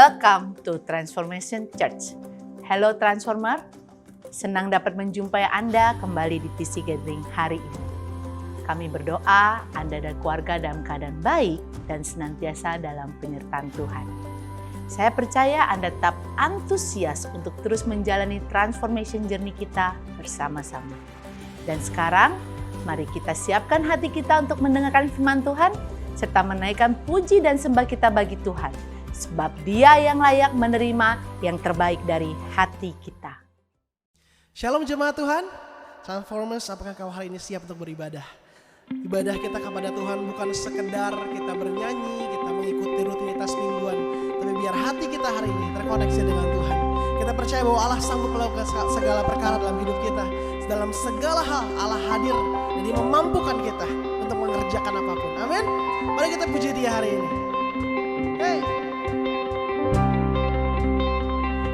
Welcome to Transformation Church. Hello Transformer, senang dapat menjumpai Anda kembali di TC Gathering hari ini. Kami berdoa Anda dan keluarga dalam keadaan baik dan senantiasa dalam penyertaan Tuhan. Saya percaya Anda tetap antusias untuk terus menjalani transformation journey kita bersama-sama. Dan sekarang, mari kita siapkan hati kita untuk mendengarkan firman Tuhan, serta menaikkan puji dan sembah kita bagi Tuhan. Sebab Dia yang layak menerima yang terbaik dari hati kita. Shalom jemaat Tuhan, Transformers, apakah kau hari ini siap untuk beribadah? Ibadah kita kepada Tuhan bukan sekedar kita bernyanyi, kita mengikuti rutinitas mingguan, tapi biar hati kita hari ini terkoneksi dengan Tuhan. Kita percaya bahwa Allah sanggup melakukan segala perkara dalam hidup kita. Dalam segala hal Allah hadir dan Dia memampukan kita untuk mengerjakan apapun. Amin. Mari kita puji Dia hari ini. Hey,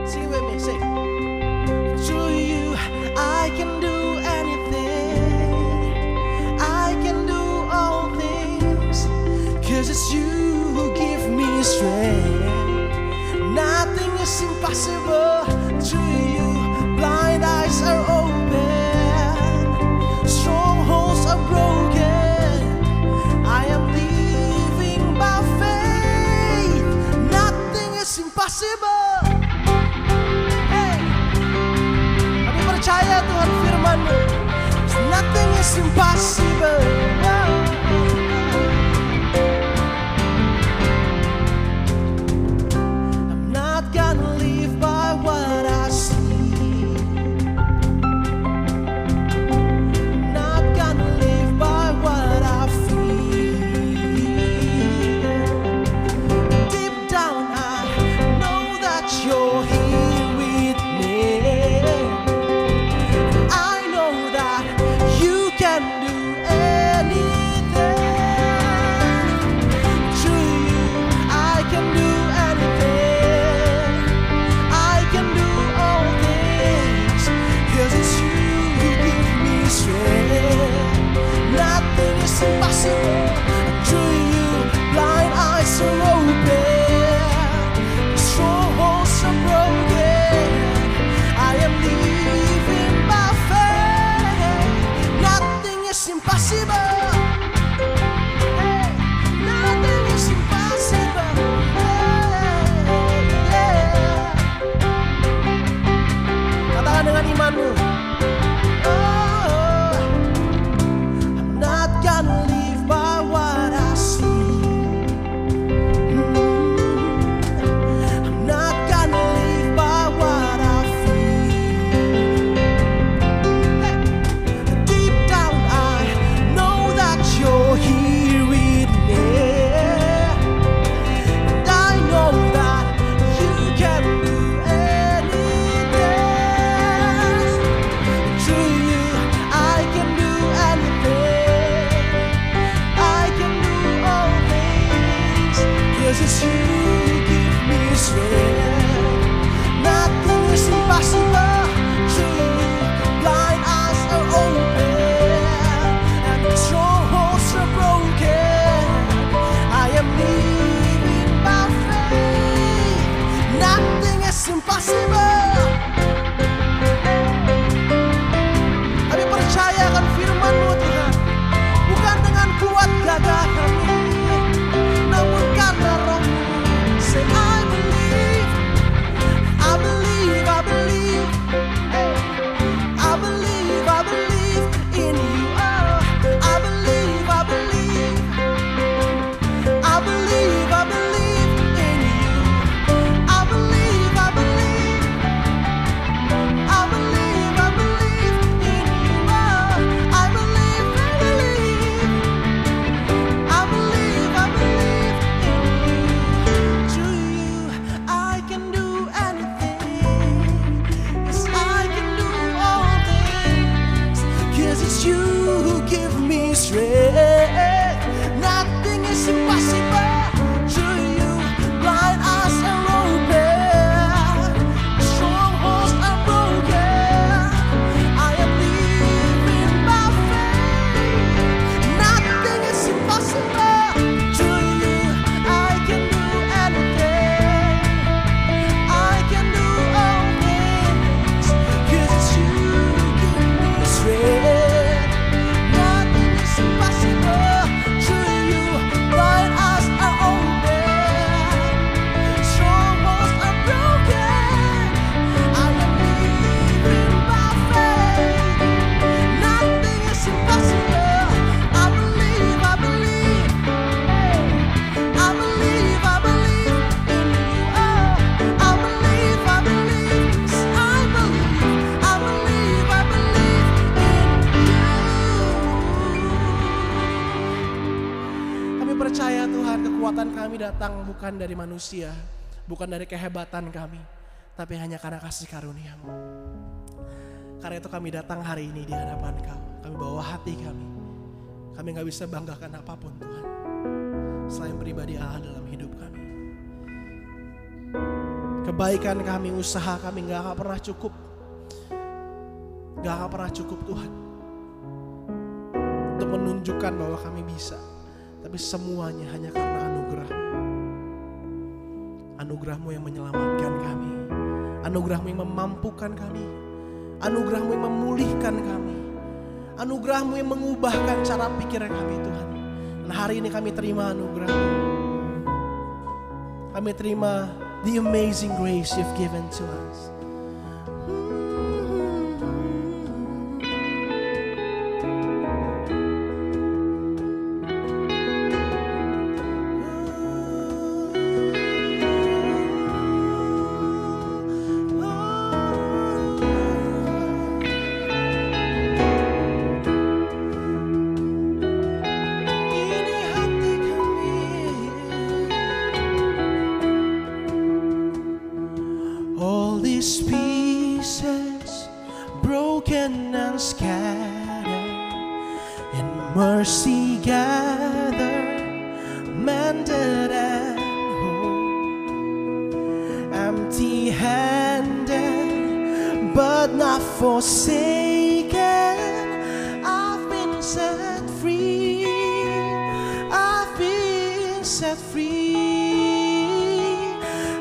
sing with me, sing. To you I can do anything, I can do all things, 'cause it's you who give me strength. Nothing is impossible to you. Blind eyes are open, strongholds are broken. I am living by faith. Nothing is impossible. Hey, kami percaya Tuhan firman-Mu. Nothing is impossible. I'm not gonna live by what I see. I'm not gonna live by what I feel. Deep down I know that you're here with me. I know that you can do anything. kekuatan kami datang bukan dari manusia, bukan dari kehebatan kami, tapi hanya karena kasih karunia-Mu. Karena itu kami datang hari ini di hadapan Kau. Kami bawa hati kami. Kami gak bisa banggakan apapun Tuhan, selain pribadi Allah dalam hidup kami. Kebaikan kami, usaha kami gak akan pernah cukup. Gak akan pernah cukup Tuhan untuk menunjukkan bahwa kami bisa. Tapi semuanya hanya karena anugerah-Mu. Anugerah-Mu yang menyelamatkan kami. Anugerah-Mu yang memampukan kami. Anugerah-Mu yang memulihkan kami. Anugerah-Mu yang mengubahkan cara pikir kami Tuhan. Dan hari ini kami terima anugerah-Mu. Kami terima the amazing grace you've given to us. All these pieces broken and scattered, in mercy gathered, mended and whole, empty-handed but not forsaken. I've been set free. I've been set free.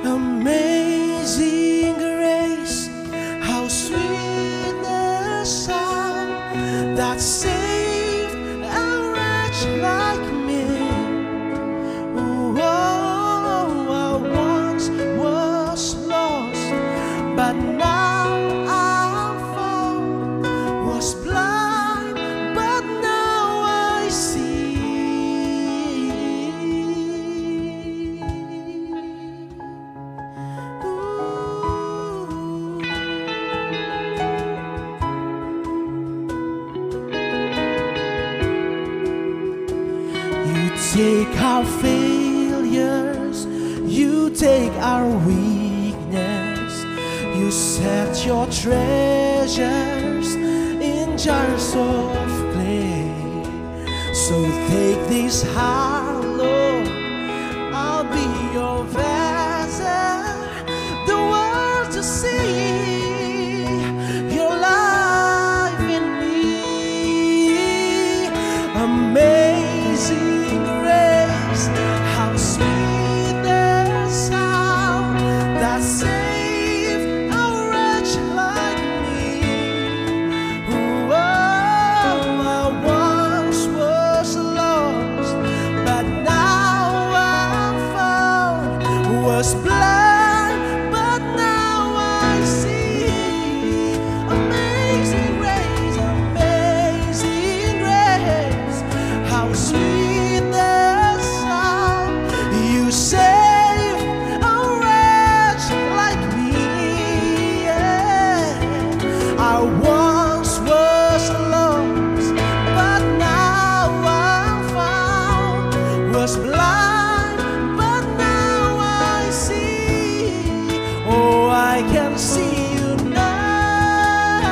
Amazing grace, how sweet the sound that saved a wretch like me. Oh, I once was lost, but now I'm found. Was blind, but now I see. You take our failures, you take our weakness, you set your treasures in jars of clay. So take this heart, Lord, I'll be your vessel, the world to see your life in me. Amazing grace, how sweet the sound that saved a wretch like me. Oh, I once was lost, but now I'm found. Was blind, but now I see. Amazing grace, amazing grace, how sweet the sound. You saved a wretch like me. Yeah. I once was lost, but now I'm found. Was blind, but now I see. Oh, I can see you now,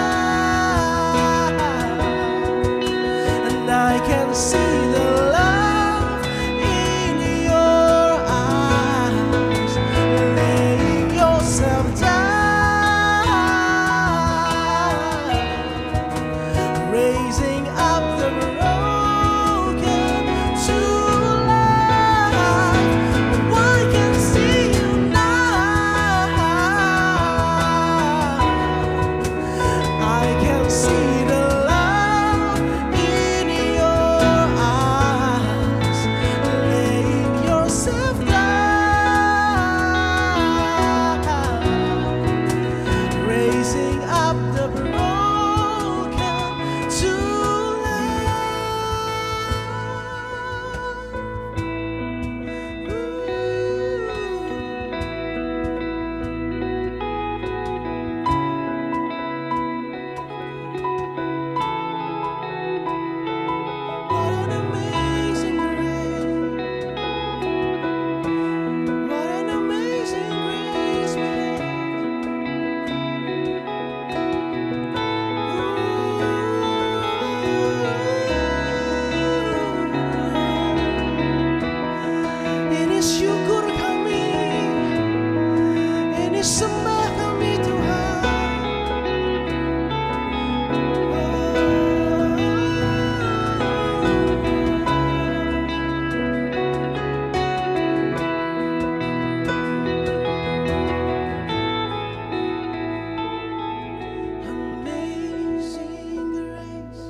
and I can see the love in your eyes. Laying yourself down, raising up the broken to life. Oh, I can see you now. I can see the love in your Amazing grace,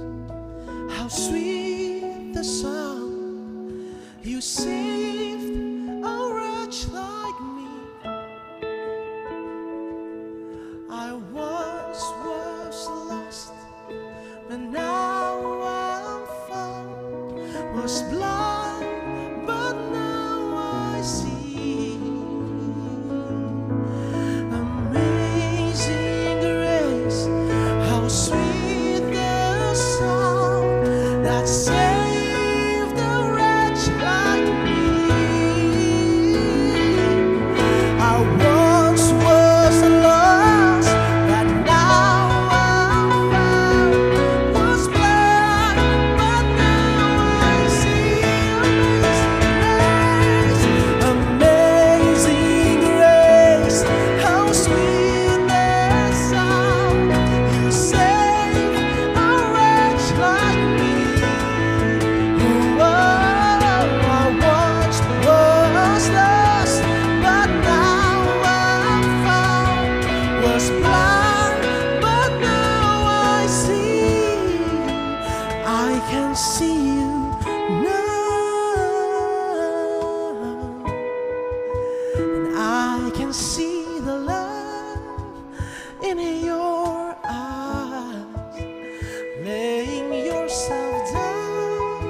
how sweet the sound, you saved a wretch like me. I once was lost, but now I'm found, was blind, but now I see. Amazing grace, how sweet the sound that saved a wretch like me. I once was lost, but now I'm found, was blind, but now I see. Amazing grace, how sweet the sound, you saved a wretch like me. Oh, I once was lost, but now I'm found, was blind, but now I see. I can see you now, and I can see the love in your eyes, laying yourself down,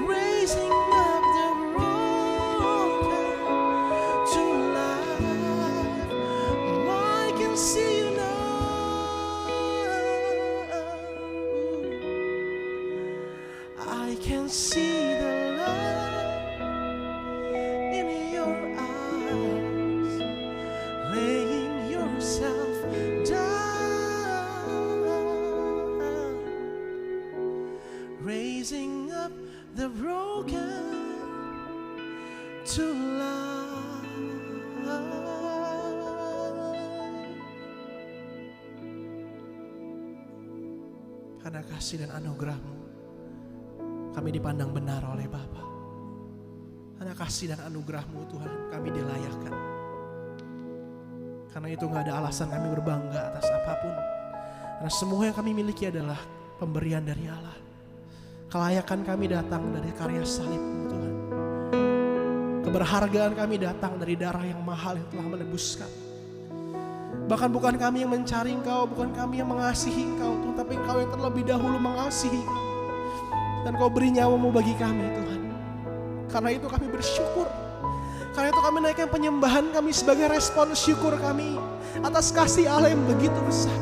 raising up the broken to life. Oh, I can see you now. I can see the love in your eyes, laying yourself down, raising up the broken to life. Karena kasih dan anugerah-Mu, kami dipandang benar oleh Bapa. Karena kasih dan anugerah-Mu Tuhan, kami dilayakkan. Karena itu gak ada alasan kami berbangga atas apapun. Karena semua yang kami miliki adalah pemberian dari Allah. Kelayakan kami datang dari karya salib-Mu Tuhan. Keberhargaan kami datang dari darah yang mahal yang telah menebus kami. Bahkan bukan kami yang mencari Engkau, bukan kami yang mengasihi Engkau Tuhan, tapi Engkau yang terlebih dahulu mengasihi kami. Dan Kau beri nyawa-Mu bagi kami Tuhan. Karena itu kami bersyukur. Karena itu kami naikkan penyembahan kami sebagai respon syukur kami atas kasih Allah yang begitu besar.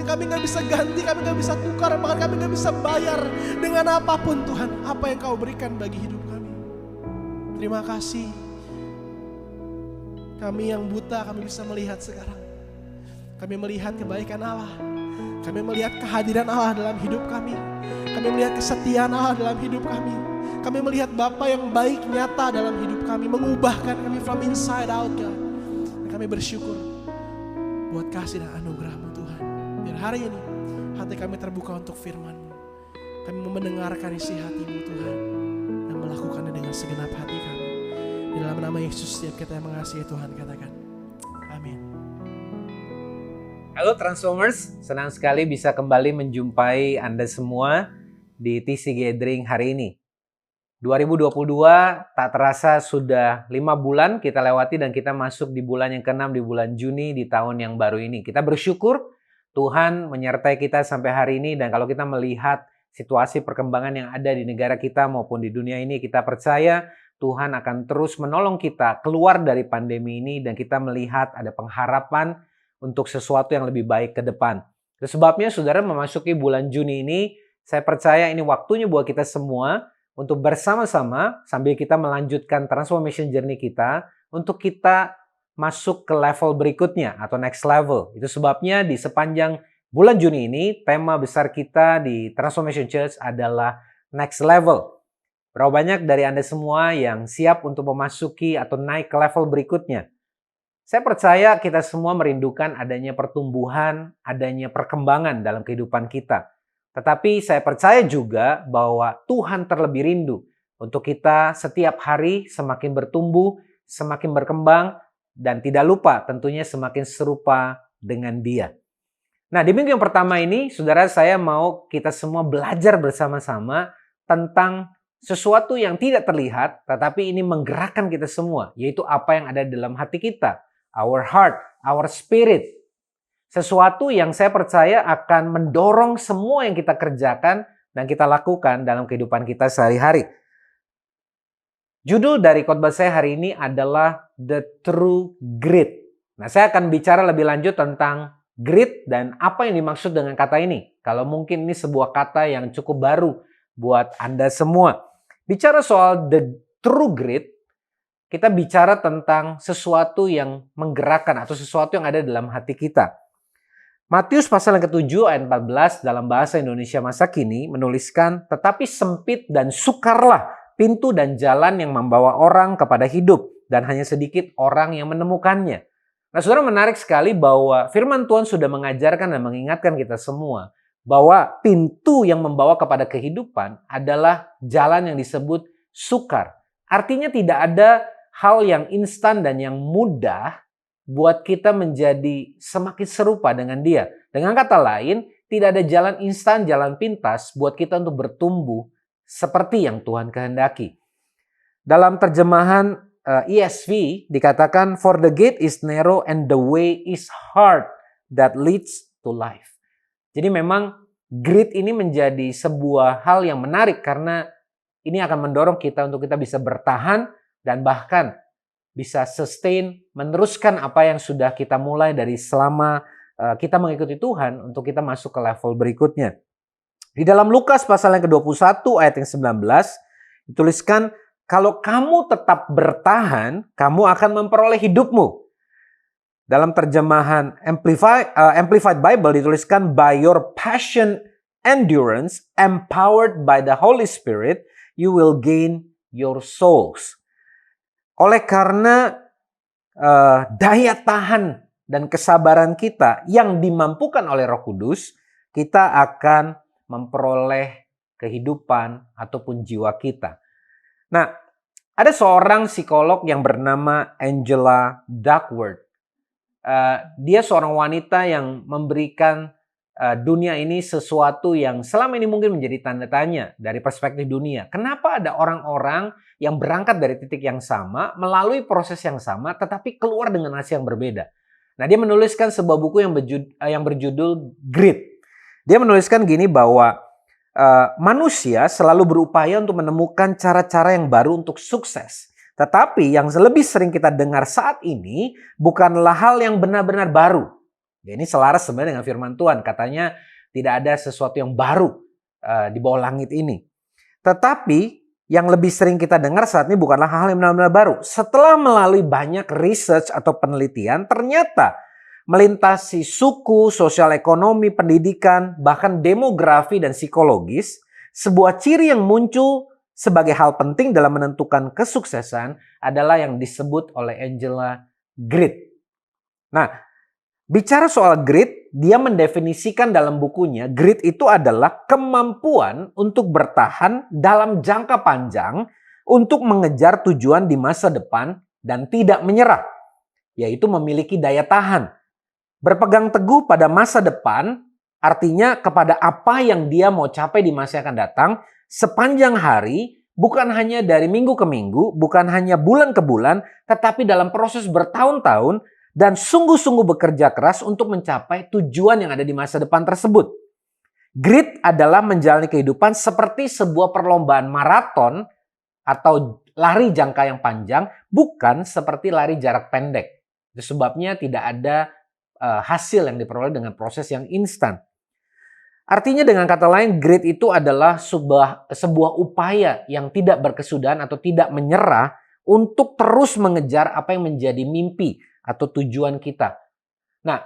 Yang kami gak bisa ganti, kami gak bisa tukar, bahkan kami gak bisa bayar dengan apapun Tuhan. Apa yang Kau berikan bagi hidup kami. Terima kasih. Kami yang buta, kami bisa melihat sekarang. Kami melihat kebaikan Allah. Kami melihat kehadiran Allah dalam hidup kami. Kami melihat kesetiaan Allah dalam hidup kami. Kami melihat Bapa yang baik nyata dalam hidup kami, mengubahkan kami from inside out, God. Dan kami bersyukur buat kasih dan anugerah-Mu Tuhan. Biar hari ini hati kami terbuka untuk firman-Mu. Kami mau mendengarkan isi hati-Mu Tuhan dan melakukannya dengan segenap hati kami. Di dalam nama Yesus setiap kita yang mengasihi Tuhan katakan amin. Halo Transformers, senang sekali bisa kembali menjumpai Anda semua di TC Gathering hari ini. 2022 tak terasa sudah 5 bulan kita lewati dan kita masuk di bulan yang ke-6 di bulan Juni di tahun yang baru ini. Kita bersyukur Tuhan menyertai kita sampai hari ini dan kalau kita melihat situasi perkembangan yang ada di negara kita maupun di dunia ini, kita percaya Tuhan akan terus menolong kita keluar dari pandemi ini dan kita melihat ada pengharapan untuk sesuatu yang lebih baik ke depan. Itu sebabnya saudara memasuki bulan Juni ini, saya percaya ini waktunya buat kita semua untuk bersama-sama sambil kita melanjutkan transformation journey kita untuk kita masuk ke level berikutnya atau next level. Itu sebabnya di sepanjang bulan Juni ini tema besar kita di Transformation Church adalah next level. Berapa banyak dari Anda semua yang siap untuk memasuki atau naik ke level berikutnya? Saya percaya kita semua merindukan adanya pertumbuhan, adanya perkembangan dalam kehidupan kita. Tetapi saya percaya juga bahwa Tuhan terlebih rindu untuk kita setiap hari semakin bertumbuh, semakin berkembang, dan tidak lupa tentunya semakin serupa dengan Dia. Nah, di minggu yang pertama ini, saudara, saya mau kita semua belajar bersama-sama tentang sesuatu yang tidak terlihat, tetapi ini menggerakkan kita semua, yaitu apa yang ada dalam hati kita, our heart, our spirit. Sesuatu yang saya percaya akan mendorong semua yang kita kerjakan dan kita lakukan dalam kehidupan kita sehari-hari. Judul dari khotbah saya hari ini adalah The True Grit. Nah, saya akan bicara lebih lanjut tentang grit dan apa yang dimaksud dengan kata ini. Kalau mungkin ini sebuah kata yang cukup baru buat Anda semua. Bicara soal the true grit, kita bicara tentang sesuatu yang menggerakkan atau sesuatu yang ada dalam hati kita. Matius pasal yang ke-7 ayat 14 dalam bahasa Indonesia masa kini menuliskan, tetapi sempit dan sukarlah pintu dan jalan yang membawa orang kepada hidup, dan hanya sedikit orang yang menemukannya. Nah, saudara, menarik sekali bahwa firman Tuhan sudah mengajarkan dan mengingatkan kita semua bahwa pintu yang membawa kepada kehidupan adalah jalan yang disebut sukar. Artinya tidak ada hal yang instan dan yang mudah buat kita menjadi semakin serupa dengan Dia. Dengan kata lain, tidak ada jalan instan, jalan pintas buat kita untuk bertumbuh seperti yang Tuhan kehendaki. Dalam terjemahan ESV dikatakan, for the gate is narrow and the way is hard that leads to life. Jadi memang grit ini menjadi sebuah hal yang menarik karena ini akan mendorong kita untuk kita bisa bertahan dan bahkan bisa sustain, meneruskan apa yang sudah kita mulai dari selama kita mengikuti Tuhan untuk kita masuk ke level berikutnya. Di dalam Lukas pasal yang ke-21 ayat yang 19 dituliskan, kalau kamu tetap bertahan, kamu akan memperoleh hidupmu. Dalam terjemahan Amplified Bible dituliskan, by your passion endurance, empowered by the Holy Spirit, you will gain your souls. Oleh karena daya tahan dan kesabaran kita yang dimampukan oleh Roh Kudus, kita akan memperoleh kehidupan ataupun jiwa kita. Nah, ada seorang psikolog yang bernama Angela Duckworth. Dia seorang wanita yang memberikan dunia ini sesuatu yang selama ini mungkin menjadi tanda tanya dari perspektif dunia. Kenapa ada orang-orang yang berangkat dari titik yang sama, melalui proses yang sama, tetapi keluar dengan hasil yang berbeda? Nah, dia menuliskan sebuah buku yang berjudul Grit. Dia menuliskan gini bahwa manusia selalu berupaya untuk menemukan cara-cara yang baru untuk sukses. Tetapi yang lebih sering kita dengar saat ini bukanlah hal yang benar-benar baru. Ya, ini selaras sebenarnya dengan firman Tuhan. Katanya tidak ada sesuatu yang baru di bawah langit ini. Tetapi yang lebih sering kita dengar saat ini bukanlah hal yang benar-benar baru. Setelah melalui banyak research atau penelitian, ternyata melintasi suku, sosial ekonomi, pendidikan, bahkan demografi dan psikologis, sebuah ciri yang muncul sebagai hal penting dalam menentukan kesuksesan adalah yang disebut oleh Angela grit. Nah, bicara soal grit, dia mendefinisikan dalam bukunya, grit itu adalah kemampuan untuk bertahan dalam jangka panjang untuk mengejar tujuan di masa depan dan tidak menyerah, yaitu memiliki daya tahan. Berpegang teguh pada masa depan, artinya kepada apa yang dia mau capai di masa yang akan datang, sepanjang hari, bukan hanya dari minggu ke minggu, bukan hanya bulan ke bulan, tetapi dalam proses bertahun-tahun, dan sungguh-sungguh bekerja keras untuk mencapai tujuan yang ada di masa depan tersebut. Grit adalah menjalani kehidupan seperti sebuah perlombaan maraton atau lari jangka yang panjang, bukan seperti lari jarak pendek. Itu sebabnya tidak ada hasil yang diperoleh dengan proses yang instan. Artinya dengan kata lain, grit itu adalah sebuah upaya yang tidak berkesudahan atau tidak menyerah untuk terus mengejar apa yang menjadi mimpi atau tujuan kita. Nah,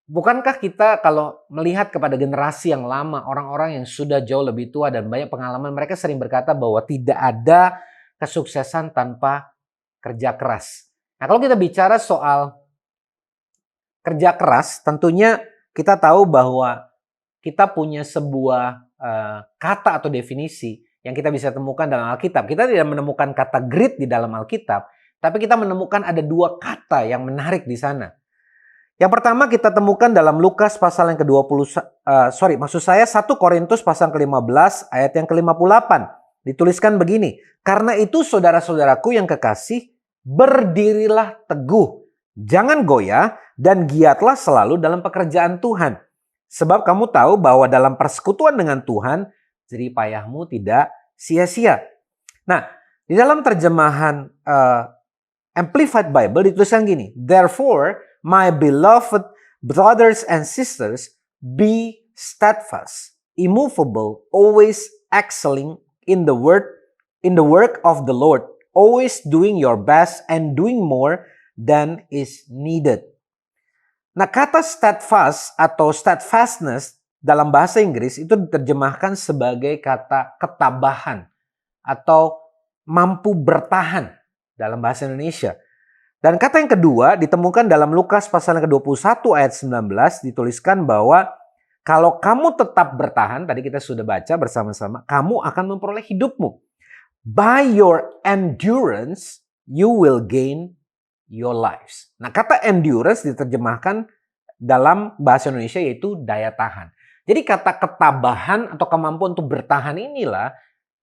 bukankah kita kalau melihat kepada generasi yang lama, orang-orang yang sudah jauh lebih tua dan banyak pengalaman, mereka sering berkata bahwa tidak ada kesuksesan tanpa kerja keras. Nah, kalau kita bicara soal kerja keras, tentunya kita tahu bahwa kita punya sebuah kata atau definisi yang kita bisa temukan dalam Alkitab. Kita tidak menemukan kata grit di dalam Alkitab, tapi kita menemukan ada dua kata yang menarik di sana. Yang pertama kita temukan dalam Lukas pasal yang ke-20, maksud saya 1 Korintus pasal ke-15 ayat yang ke-58. Dituliskan begini, karena itu saudara-saudaraku yang kekasih, berdirilah teguh, jangan goyah, dan giatlah selalu dalam pekerjaan Tuhan. Sebab kamu tahu bahwa dalam persekutuan dengan Tuhan, jerih payahmu tidak sia-sia. Nah, di dalam terjemahan Amplified Bible dituliskan gini, therefore, my beloved brothers and sisters, be steadfast, immovable, always excelling in the work of the Lord, always doing your best and doing more than is needed. Nah, kata steadfast atau steadfastness dalam bahasa Inggris itu diterjemahkan sebagai kata ketabahan atau mampu bertahan dalam bahasa Indonesia. Dan kata yang kedua ditemukan dalam Lukas pasal yang ke-21 ayat 19, dituliskan bahwa kalau kamu tetap bertahan, tadi kita sudah baca bersama-sama, kamu akan memperoleh hidupmu. By your endurance, you will gain your lives. Nah, kata endurance diterjemahkan dalam bahasa Indonesia yaitu daya tahan. Jadi kata ketabahan atau kemampuan untuk bertahan inilah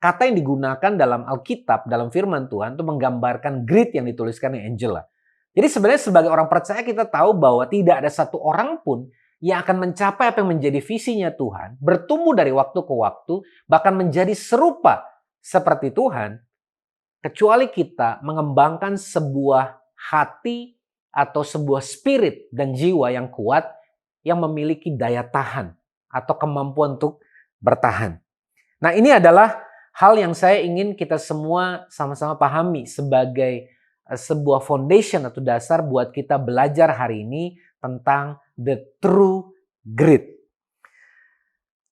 kata yang digunakan dalam Alkitab, dalam firman Tuhan untuk menggambarkan grit yang dituliskan oleh Angela. Jadi sebenarnya sebagai orang percaya kita tahu bahwa tidak ada satu orang pun yang akan mencapai apa yang menjadi visinya Tuhan, bertumbuh dari waktu ke waktu, bahkan menjadi serupa seperti Tuhan, kecuali kita mengembangkan sebuah hati atau sebuah spirit dan jiwa yang kuat yang memiliki daya tahan atau kemampuan untuk bertahan. Nah, ini adalah hal yang saya ingin kita semua sama-sama pahami sebagai sebuah foundation atau dasar buat kita belajar hari ini tentang the true grit.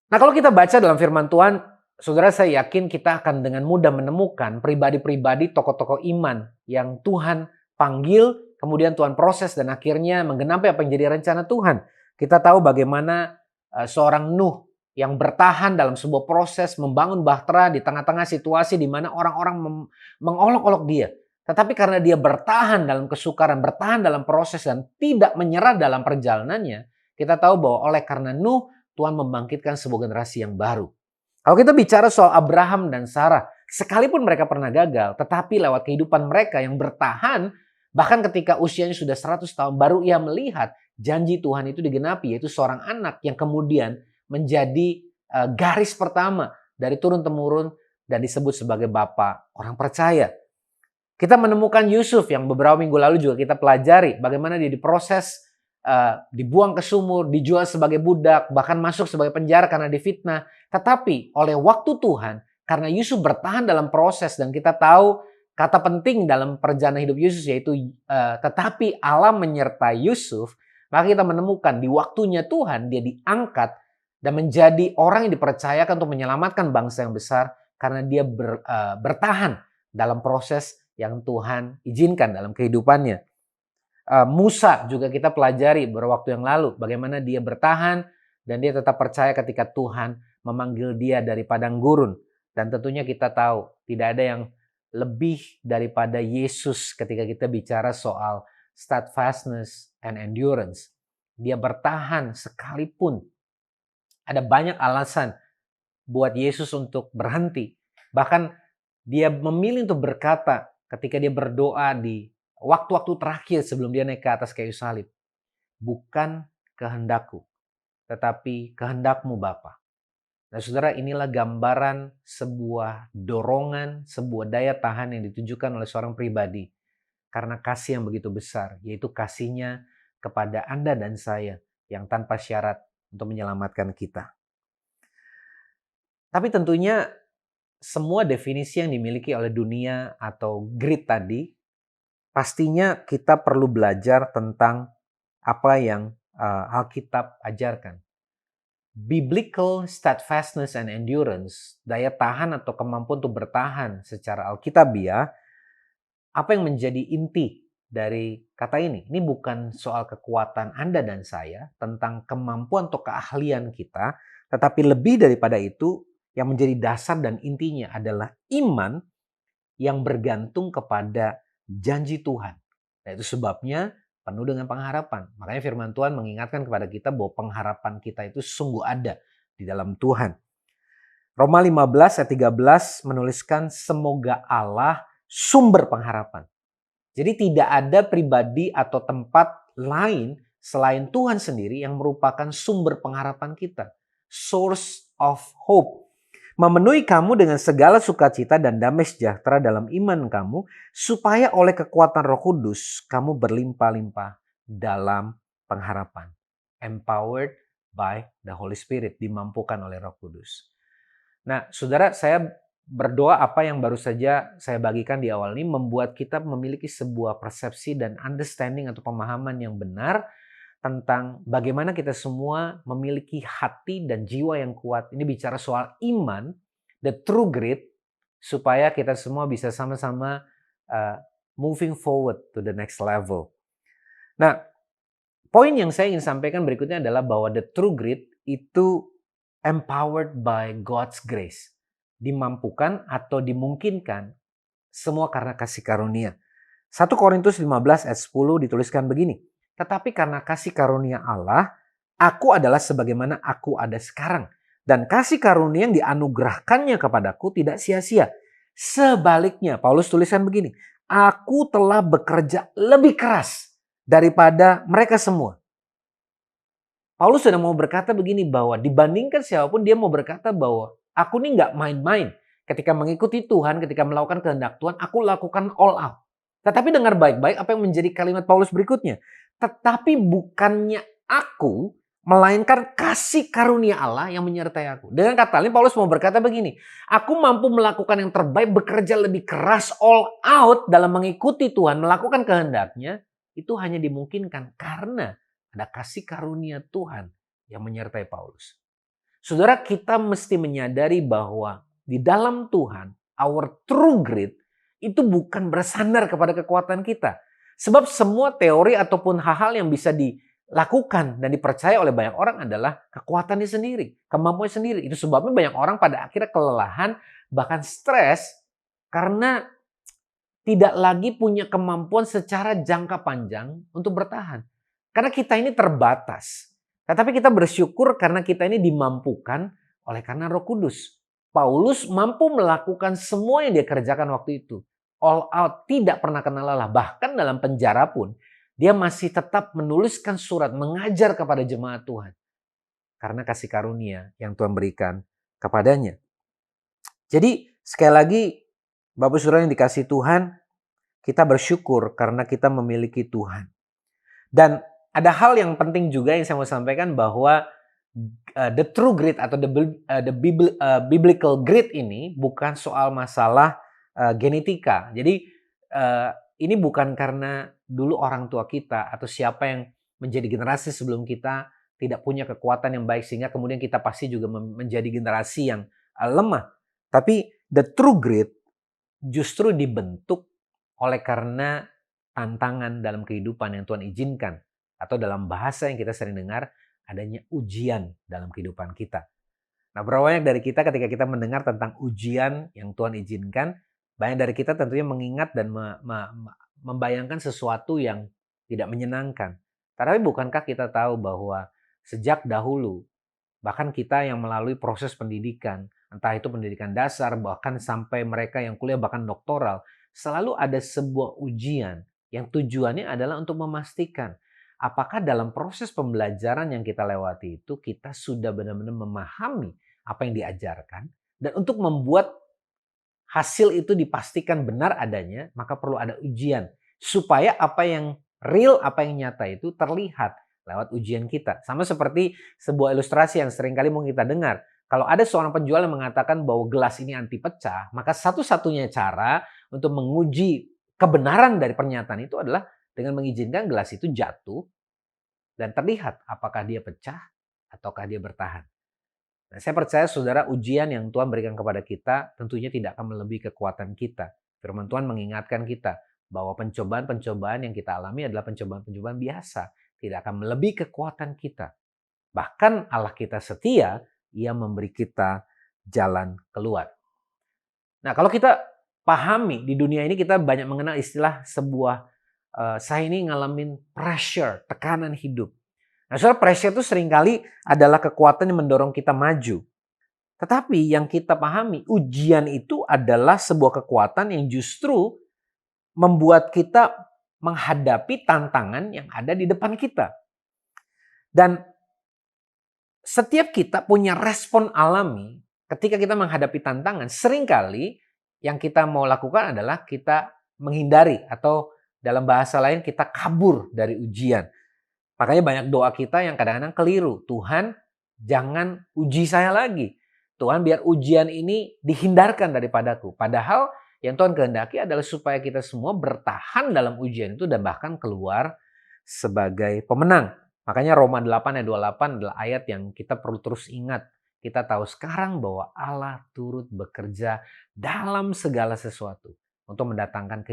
Nah, kalau kita baca dalam firman Tuhan, saudara, saya yakin kita akan dengan mudah menemukan pribadi-pribadi tokoh-tokoh iman yang Tuhan panggil, kemudian Tuhan proses dan akhirnya menggenapi apa yang jadi rencana Tuhan. Kita tahu bagaimana seorang Nuh yang bertahan dalam sebuah proses membangun bahtera di tengah-tengah situasi di mana orang-orang mengolok-olok dia. Tetapi karena dia bertahan dalam kesukaran, bertahan dalam proses dan tidak menyerah dalam perjalanannya, kita tahu bahwa oleh karena Nuh, Tuhan membangkitkan sebuah generasi yang baru. Kalau kita bicara soal Abraham dan Sarah, sekalipun mereka pernah gagal, tetapi lewat kehidupan mereka yang bertahan, bahkan ketika usianya sudah 100 tahun, baru ia melihat janji Tuhan itu digenapi, yaitu seorang anak yang kemudian menjadi garis pertama dari turun-temurun dan disebut sebagai bapa orang percaya. Kita menemukan Yusuf yang beberapa minggu lalu juga kita pelajari bagaimana dia diproses, dibuang ke sumur, dijual sebagai budak, bahkan masuk sebagai penjara karena difitnah. Tetapi oleh waktu Tuhan, karena Yusuf bertahan dalam proses dan kita tahu kata penting dalam perjalanan hidup Yusuf yaitu tetapi Allah menyertai Yusuf, maka kita menemukan di waktunya Tuhan dia diangkat dan menjadi orang yang dipercayakan untuk menyelamatkan bangsa yang besar karena dia bertahan dalam proses yang Tuhan izinkan dalam kehidupannya. Musa juga kita pelajari beberapa waktu yang lalu bagaimana dia bertahan dan dia tetap percaya ketika Tuhan memanggil dia dari padang gurun. Dan tentunya kita tahu tidak ada yang lebih daripada Yesus ketika kita bicara soal steadfastness and endurance. Dia bertahan sekalipun ada banyak alasan buat Yesus untuk berhenti. Bahkan dia memilih untuk berkata ketika dia berdoa di waktu-waktu terakhir sebelum dia naik ke atas kayu salib. Bukan kehendakku, tetapi kehendakmu Bapa. Nah saudara, inilah gambaran sebuah dorongan, sebuah daya tahan yang ditunjukkan oleh seorang pribadi. Karena kasih yang begitu besar, yaitu kasihnya kepada Anda dan saya yang tanpa syarat untuk menyelamatkan kita. Tapi tentunya semua definisi yang dimiliki oleh dunia atau grit tadi, pastinya kita perlu belajar tentang apa yang Alkitab ajarkan. Biblical steadfastness and endurance, daya tahan atau kemampuan untuk bertahan secara alkitabiah, apa yang menjadi inti dari kata ini. Ini bukan soal kekuatan Anda dan saya, tentang kemampuan atau keahlian kita, tetapi lebih daripada itu, yang menjadi dasar dan intinya adalah iman yang bergantung kepada janji Tuhan. Nah, itu sebabnya penuh dengan pengharapan. Makanya firman Tuhan mengingatkan kepada kita bahwa pengharapan kita itu sungguh ada di dalam Tuhan. Roma 15 ayat 13 menuliskan semoga Allah sumber pengharapan. Jadi tidak ada pribadi atau tempat lain selain Tuhan sendiri yang merupakan sumber pengharapan kita. Source of hope. Memenuhi kamu dengan segala sukacita dan damai sejahtera dalam iman kamu, supaya oleh kekuatan Roh Kudus kamu berlimpah-limpah dalam pengharapan. Empowered by the Holy Spirit, dimampukan oleh Roh Kudus. Nah, saudara, saya berdoa apa yang baru saja saya bagikan di awal ini membuat kita memiliki sebuah persepsi dan understanding atau pemahaman yang benar tentang bagaimana kita semua memiliki hati dan jiwa yang kuat. Ini bicara soal iman, the true grit, supaya kita semua bisa sama-sama moving forward to the next level. Nah, poin yang saya ingin sampaikan berikutnya adalah bahwa the true grit itu empowered by God's grace. Dimampukan atau dimungkinkan semua karena kasih karunia. 1 Korintus 15 ayat 10 dituliskan begini. Tetapi karena kasih karunia Allah, aku adalah sebagaimana aku ada sekarang. Dan kasih karunia yang dianugerahkannya kepadaku tidak sia-sia. Sebaliknya, Paulus tuliskan begini. Aku telah bekerja lebih keras daripada mereka semua. Paulus sudah mau berkata begini bahwa dibandingkan siapapun dia mau berkata bahwa aku ini nggak main-main. Ketika mengikuti Tuhan, ketika melakukan kehendak Tuhan, aku lakukan all out. Tetapi dengar baik-baik apa yang menjadi kalimat Paulus berikutnya. Tetapi bukannya aku, melainkan kasih karunia Allah yang menyertai aku. Dengan kata lain Paulus mau berkata begini. Aku mampu melakukan yang terbaik, bekerja lebih keras, all out dalam mengikuti Tuhan, melakukan kehendaknya. Itu hanya dimungkinkan karena ada kasih karunia Tuhan yang menyertai Paulus. Saudara, kita mesti menyadari bahwa di dalam Tuhan, our true grit itu bukan bersandar kepada kekuatan kita. Sebab semua teori ataupun hal-hal yang bisa dilakukan dan dipercaya oleh banyak orang adalah kekuatannya sendiri, kemampuannya sendiri. Itu sebabnya banyak orang pada akhirnya kelelahan, bahkan stres karena tidak lagi punya kemampuan secara jangka panjang untuk bertahan. Karena kita ini terbatas. Tetapi kita bersyukur karena kita ini dimampukan oleh karena Roh Kudus. Paulus mampu melakukan semua yang dia kerjakan waktu itu. All out, tidak pernah kenal lelah. Bahkan dalam penjara pun, dia masih tetap menuliskan surat, mengajar kepada jemaat Tuhan. Karena kasih karunia yang Tuhan berikan kepadanya. Jadi sekali lagi, Bapak Saudara yang dikasihi Tuhan, kita bersyukur karena kita memiliki Tuhan. Dan ada hal yang penting juga yang saya mau sampaikan bahwa the true grit atau the biblical grit ini bukan soal masalah genetika. Jadi ini bukan karena dulu orang tua kita atau siapa yang menjadi generasi sebelum kita tidak punya kekuatan yang baik sehingga kemudian kita pasti juga menjadi generasi yang lemah. Tapi the true grit justru dibentuk oleh karena tantangan dalam kehidupan yang Tuhan izinkan. Atau dalam bahasa yang kita sering dengar, adanya ujian dalam kehidupan kita. Nah, berapa banyak dari kita ketika kita mendengar tentang ujian yang Tuhan izinkan, banyak dari kita tentunya mengingat dan membayangkan sesuatu yang tidak menyenangkan. Tapi bukankah kita tahu bahwa sejak dahulu, bahkan kita yang melalui proses pendidikan, entah itu pendidikan dasar, bahkan sampai mereka yang kuliah, bahkan doktoral, selalu ada sebuah ujian yang tujuannya adalah untuk memastikan apakah dalam proses pembelajaran yang kita lewati itu kita sudah benar-benar memahami apa yang diajarkan, dan untuk membuat hasil itu dipastikan benar adanya, maka perlu ada ujian supaya apa yang real, apa yang nyata itu terlihat lewat ujian kita. Sama seperti sebuah ilustrasi yang seringkali mungkin kita dengar. Kalau ada seorang penjual yang mengatakan bahwa gelas ini anti pecah, maka satu-satunya cara untuk menguji kebenaran dari pernyataan itu adalah dengan mengizinkan gelas itu jatuh dan terlihat apakah dia pecah ataukah dia bertahan. Nah, saya percaya saudara, ujian yang Tuhan berikan kepada kita tentunya tidak akan melebihi kekuatan kita. Firman Tuhan mengingatkan kita bahwa pencobaan-pencobaan yang kita alami adalah pencobaan-pencobaan biasa, tidak akan melebihi kekuatan kita. Bahkan Allah kita setia, Ia memberi kita jalan keluar. Nah, kalau kita pahami di dunia ini kita banyak mengenal istilah saya ini ngalamin pressure, tekanan hidup. Nah, saudara, pressure itu seringkali adalah kekuatan yang mendorong kita maju. Tetapi yang kita pahami, ujian itu adalah sebuah kekuatan yang justru membuat kita menghadapi tantangan yang ada di depan kita. Dan setiap kita punya respon alami ketika kita menghadapi tantangan. Seringkali yang kita mau lakukan adalah kita menghindari atau dalam bahasa lain kita kabur dari ujian. Makanya banyak doa kita yang kadang-kadang keliru. Tuhan, jangan uji saya lagi. Tuhan, biar ujian ini dihindarkan daripadaku. Padahal yang Tuhan kehendaki adalah supaya kita semua bertahan dalam ujian itu dan bahkan keluar sebagai pemenang. Makanya Roma 8 ayat 28 adalah ayat yang kita perlu terus ingat. Kita tahu sekarang bahwa Allah turut bekerja dalam segala sesuatu untuk mendatangkan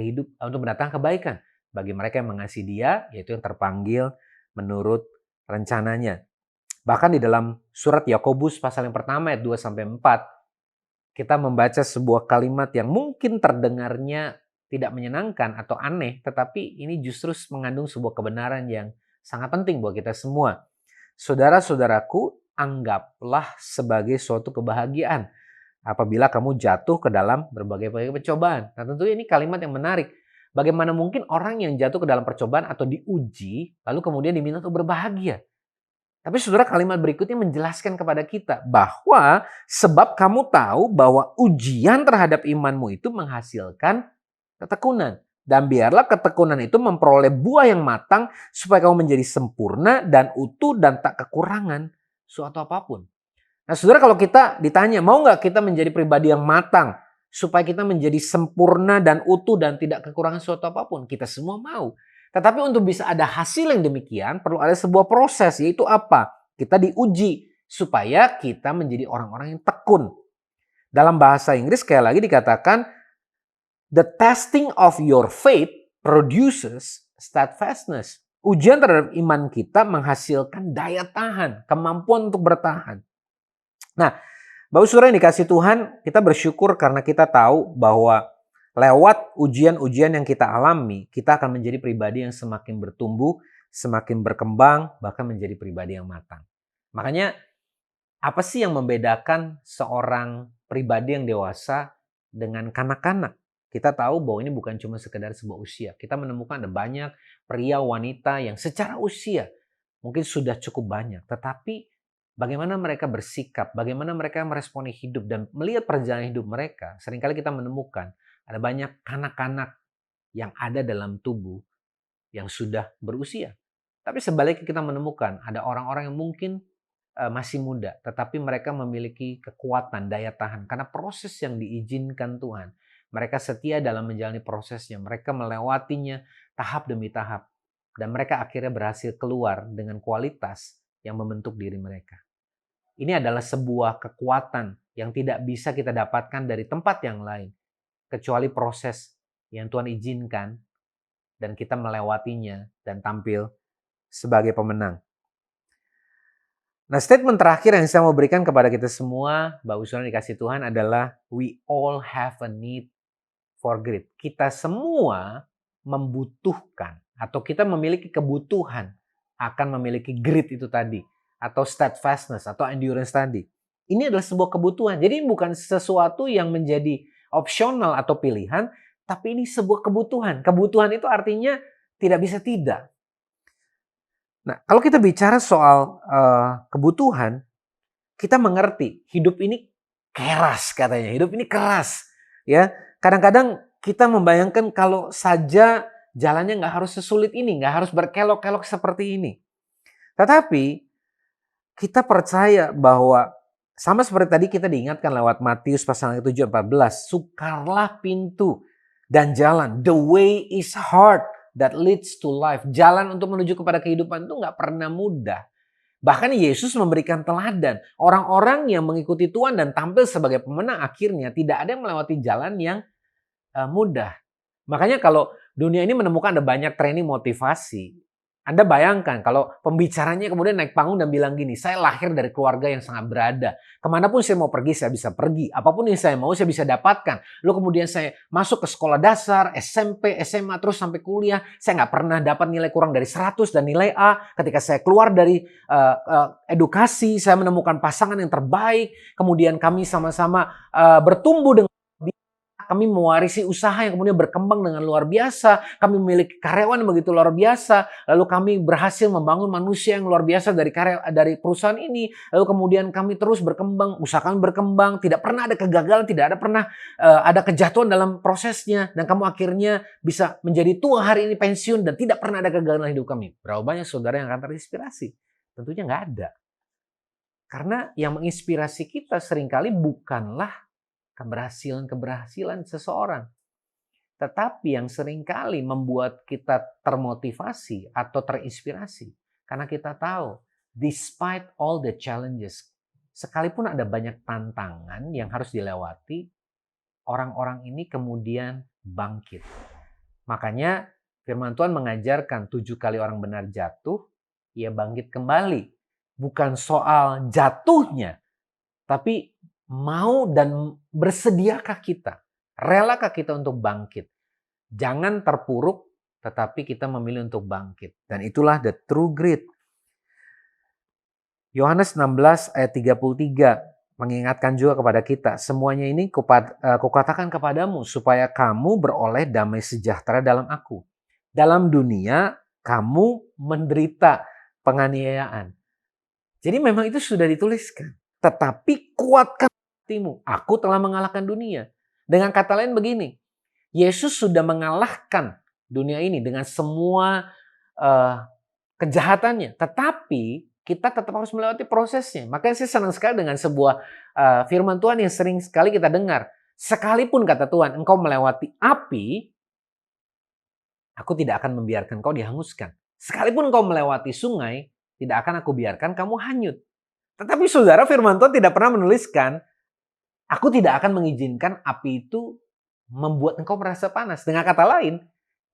kebaikan bagi mereka yang mengasihi Dia, yaitu yang terpanggil menurut rencananya. Bahkan di dalam surat Yakobus pasal yang pertama ayat 2-4, kita membaca sebuah kalimat yang mungkin terdengarnya tidak menyenangkan atau aneh, tetapi ini justru mengandung sebuah kebenaran yang sangat penting buat kita semua. Saudara-saudaraku, anggaplah sebagai suatu kebahagiaan apabila kamu jatuh ke dalam berbagai pencobaan. Nah, tentu ini kalimat yang menarik. Bagaimana mungkin orang yang jatuh ke dalam percobaan atau diuji, lalu kemudian diminta untuk berbahagia? Tapi saudara, kalimat berikutnya menjelaskan kepada kita bahwa sebab kamu tahu bahwa ujian terhadap imanmu itu menghasilkan ketekunan. Dan biarlah ketekunan itu memperoleh buah yang matang supaya kamu menjadi sempurna dan utuh dan tak kekurangan suatu apapun. Nah saudara, kalau kita ditanya, mau nggak kita menjadi pribadi yang matang supaya kita menjadi sempurna dan utuh dan tidak kekurangan suatu apapun? Kita semua mau. Tetapi untuk bisa ada hasil yang demikian, perlu ada sebuah proses, yaitu apa? Kita diuji supaya kita menjadi orang-orang yang tekun. Dalam bahasa Inggris sekali lagi dikatakan, the testing of your faith produces steadfastness. Ujian terhadap iman kita menghasilkan daya tahan, kemampuan untuk bertahan. Nah, Bapak Saudara yang dikasih Tuhan, kita bersyukur karena kita tahu bahwa lewat ujian-ujian yang kita alami, kita akan menjadi pribadi yang semakin bertumbuh, semakin berkembang, bahkan menjadi pribadi yang matang. Makanya, apa sih yang membedakan seorang pribadi yang dewasa dengan kanak-kanak? Kita tahu bahwa ini bukan cuma sekedar sebuah usia. Kita menemukan ada banyak pria, wanita yang secara usia mungkin sudah cukup banyak. Tetapi bagaimana mereka bersikap, bagaimana mereka meresponi hidup dan melihat perjalanan hidup mereka. Seringkali kita menemukan ada banyak kanak-kanak yang ada dalam tubuh yang sudah berusia. Tapi sebaliknya kita menemukan ada orang-orang yang mungkin masih muda, tetapi mereka memiliki kekuatan, daya tahan. Karena proses yang diizinkan Tuhan. Mereka setia dalam menjalani prosesnya. Mereka melewatinya tahap demi tahap. Dan mereka akhirnya berhasil keluar dengan kualitas yang membentuk diri mereka. Ini adalah sebuah kekuatan yang tidak bisa kita dapatkan dari tempat yang lain. Kecuali proses yang Tuhan izinkan dan kita melewatinya dan tampil sebagai pemenang. Nah, statement terakhir yang saya mau berikan kepada kita semua, Bapak Saudara dikasih Tuhan adalah we all have a need for grit. Kita semua membutuhkan atau kita memiliki kebutuhan akan memiliki grit itu tadi atau steadfastness atau endurance tadi. Ini adalah sebuah kebutuhan. Jadi bukan sesuatu yang menjadi opsional atau pilihan, tapi ini sebuah kebutuhan. Kebutuhan itu artinya tidak bisa tidak. Nah, kalau kita bicara soal kebutuhan, kita mengerti hidup ini keras katanya. Hidup ini keras. Ya, kadang-kadang kita membayangkan kalau saja jalannya nggak harus sesulit ini, nggak harus berkelok-kelok seperti ini. Tetapi kita percaya bahwa sama seperti tadi kita diingatkan lewat Matius pasal 7:14, sukarlah pintu dan jalan. The way is hard that leads to life. Jalan untuk menuju kepada kehidupan itu nggak pernah mudah. Bahkan Yesus memberikan teladan. Orang-orang yang mengikuti Tuhan dan tampil sebagai pemenang akhirnya tidak ada yang melewati jalan yang mudah. Makanya kalau dunia ini menemukan ada banyak training motivasi. Anda bayangkan kalau pembicaranya kemudian naik panggung dan bilang gini, saya lahir dari keluarga yang sangat berada. Kemanapun saya mau pergi, saya bisa pergi. Apapun yang saya mau, saya bisa dapatkan. Lalu kemudian saya masuk ke sekolah dasar, SMP, SMA, terus sampai kuliah. Saya nggak pernah dapat nilai kurang dari 100 dan nilai A. Ketika saya keluar dari edukasi, saya menemukan pasangan yang terbaik. Kemudian kami sama-sama bertumbuh dengan kami mewarisi usaha yang kemudian berkembang dengan luar biasa. Kami memiliki karyawan yang begitu luar biasa. Lalu kami berhasil membangun manusia yang luar biasa dari perusahaan ini. Lalu kemudian kami terus berkembang, usaha kami berkembang. Tidak pernah ada kegagalan, tidak ada pernah ada kejatuhan dalam prosesnya. Dan kamu akhirnya bisa menjadi tua hari ini pensiun dan tidak pernah ada kegagalan dalam hidup kami. Berapa banyak saudara yang akan terinspirasi? Tentunya nggak ada. Karena yang menginspirasi kita seringkali bukanlah keberhasilan seseorang. Tetapi yang seringkali membuat kita termotivasi atau terinspirasi. Karena kita tahu, despite all the challenges, sekalipun ada banyak tantangan yang harus dilewati, orang-orang ini kemudian bangkit. Makanya firman Tuhan mengajarkan 7 kali orang benar jatuh, ia bangkit kembali. Bukan soal jatuhnya, tapi mau dan bersediakah kita? Relakah kita untuk bangkit? Jangan terpuruk, tetapi kita memilih untuk bangkit. Dan itulah the true grit. Yohanes 16 ayat 33 mengingatkan juga kepada kita. Semuanya ini kukatakan kepadamu supaya kamu beroleh damai sejahtera dalam aku. Dalam dunia kamu menderita penganiayaan. Jadi memang itu sudah dituliskan. Tetapi kuatkan hatimu. Aku telah mengalahkan dunia. Dengan kata lain begini, Yesus sudah mengalahkan dunia ini dengan semua kejahatannya. Tetapi kita tetap harus melewati prosesnya. Makanya saya senang sekali dengan sebuah firman Tuhan yang sering sekali kita dengar. Sekalipun kata Tuhan, engkau melewati api, aku tidak akan membiarkan kau dihanguskan. Sekalipun engkau melewati sungai, tidak akan aku biarkan kamu hanyut. Tetapi saudara, firman Tuhan tidak pernah menuliskan, aku tidak akan mengizinkan api itu membuat engkau merasa panas. Dengan kata lain,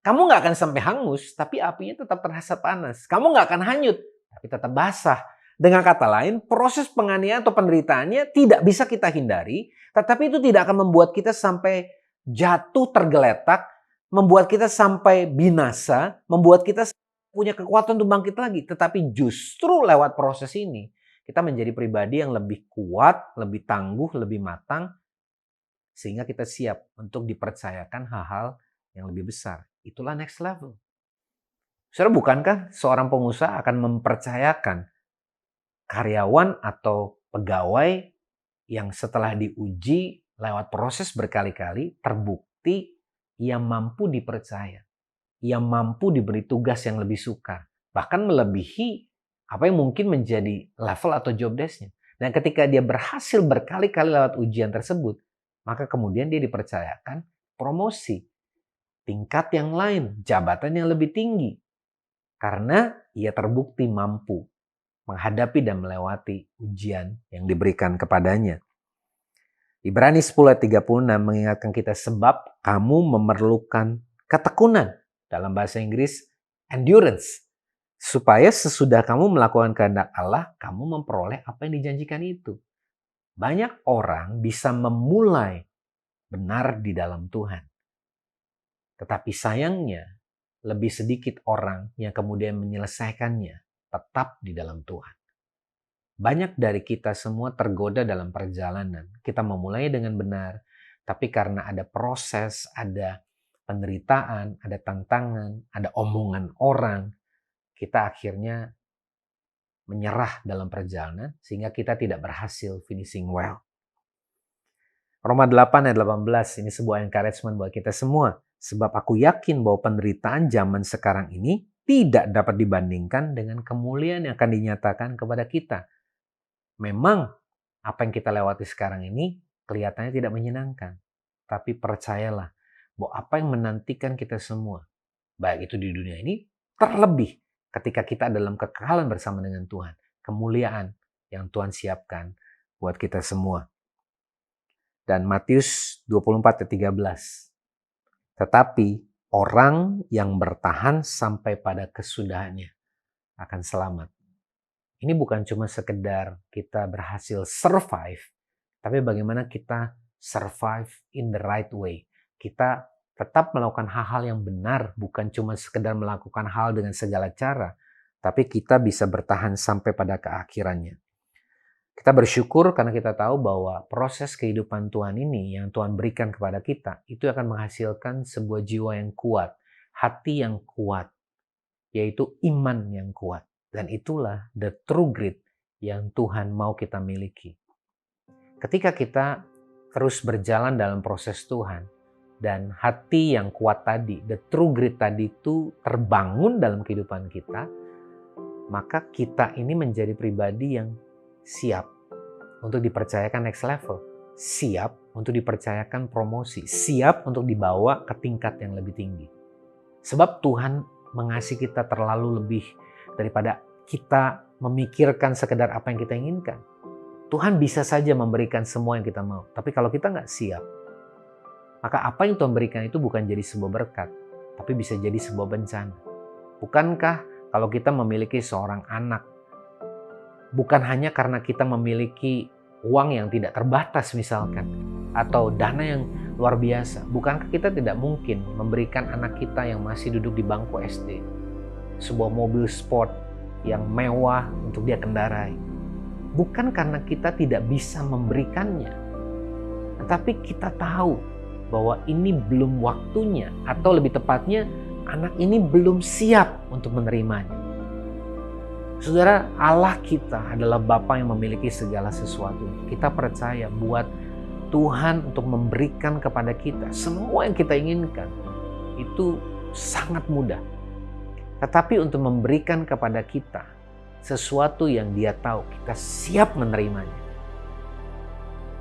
kamu nggak akan sampai hangus, tapi apinya tetap terasa panas. Kamu nggak akan hanyut, tapi tetap basah. Dengan kata lain, proses penganiayaan atau penderitaannya tidak bisa kita hindari, tetapi itu tidak akan membuat kita sampai jatuh tergeletak, membuat kita sampai binasa, membuat kita punya kekuatan untuk bangkit lagi. Tetapi justru lewat proses ini, kita menjadi pribadi yang lebih kuat, lebih tangguh, lebih matang, sehingga kita siap untuk dipercayakan hal-hal yang lebih besar. Itulah next level. Saudara, bukankah seorang pengusaha akan mempercayakan karyawan atau pegawai yang setelah diuji lewat proses berkali-kali, terbukti ia mampu dipercaya, ia mampu diberi tugas yang lebih sukar, bahkan melebihi apa yang mungkin menjadi level atau job desk-nya. Dan ketika dia berhasil berkali-kali lewat ujian tersebut, maka kemudian dia dipercayakan promosi, tingkat yang lain, jabatan yang lebih tinggi. Karena ia terbukti mampu menghadapi dan melewati ujian yang diberikan kepadanya. Ibrani 10 ayat 36 mengingatkan kita, sebab kamu memerlukan ketekunan. Dalam bahasa Inggris, endurance. Supaya sesudah kamu melakukan kehendak Allah, kamu memperoleh apa yang dijanjikan itu. Banyak orang bisa memulai benar di dalam Tuhan. Tetapi sayangnya, lebih sedikit orang yang kemudian menyelesaikannya tetap di dalam Tuhan. Banyak dari kita semua tergoda dalam perjalanan. Kita memulai dengan benar, tapi karena ada proses, ada penderitaan, ada tantangan, ada omongan orang, kita akhirnya menyerah dalam perjalanan sehingga kita tidak berhasil finishing well. Roma 8 ayat 18, ini sebuah encouragement buat kita semua. Sebab aku yakin bahwa penderitaan zaman sekarang ini tidak dapat dibandingkan dengan kemuliaan yang akan dinyatakan kepada kita. Memang apa yang kita lewati sekarang ini kelihatannya tidak menyenangkan. Tapi percayalah bahwa apa yang menantikan kita semua, baik itu di dunia ini, terlebih ketika kita dalam kekekalan bersama dengan Tuhan. Kemuliaan yang Tuhan siapkan buat kita semua. Dan Matius 24 ayat 13. Tetapi Orang yang bertahan sampai pada kesudahannya akan selamat. Ini bukan cuma sekedar kita berhasil survive, tapi bagaimana kita survive in the right way. Kita tetap melakukan hal-hal yang benar, bukan cuma sekedar melakukan hal dengan segala cara, tapi kita bisa bertahan sampai pada keakhirannya. Kita bersyukur karena kita tahu bahwa proses kehidupan Tuhan ini yang Tuhan berikan kepada kita, itu akan menghasilkan sebuah jiwa yang kuat, hati yang kuat, yaitu iman yang kuat. Dan itulah the true grit yang Tuhan mau kita miliki. Ketika kita terus berjalan dalam proses Tuhan, dan hati yang kuat tadi, the true grit tadi itu terbangun dalam kehidupan kita, maka kita ini menjadi pribadi yang siap untuk dipercayakan next level, siap untuk dipercayakan promosi, siap untuk dibawa ke tingkat yang lebih tinggi. Sebab Tuhan mengasihi kita terlalu lebih daripada kita memikirkan sekedar apa yang kita inginkan. Tuhan bisa saja memberikan semua yang kita mau, tapi kalau kita nggak siap, maka apa yang Tuhan berikan itu bukan jadi sebuah berkat, tapi bisa jadi sebuah bencana. Bukankah kalau kita memiliki seorang anak, bukan hanya karena kita memiliki uang yang tidak terbatas misalkan, atau dana yang luar biasa, bukankah kita tidak mungkin memberikan anak kita yang masih duduk di bangku SD sebuah mobil sport yang mewah untuk dia kendarai? Bukan karena kita tidak bisa memberikannya, tetapi kita tahu bahwa ini belum waktunya, atau lebih tepatnya anak ini belum siap untuk menerimanya. Saudara, Allah kita adalah Bapa yang memiliki segala sesuatu. Kita percaya buat Tuhan untuk memberikan kepada kita semua yang kita inginkan. Itu sangat mudah. Tetapi untuk memberikan kepada kita sesuatu yang Dia tahu kita siap menerimanya,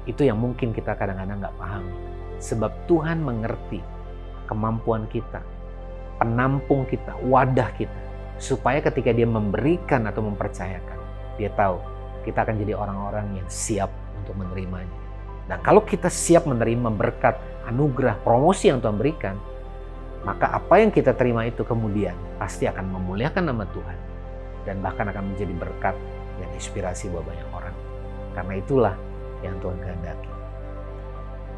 itu yang mungkin kita kadang-kadang nggak pahami. Sebab Tuhan mengerti kemampuan kita, penampung kita, wadah kita. Supaya ketika Dia memberikan atau mempercayakan, Dia tahu kita akan jadi orang-orang yang siap untuk menerimanya. Dan kalau kita siap menerima berkat, anugerah, promosi yang Tuhan berikan, maka apa yang kita terima itu kemudian pasti akan memuliakan nama Tuhan. Dan bahkan akan menjadi berkat dan inspirasi buat banyak orang. Karena itulah yang Tuhan kehendaki.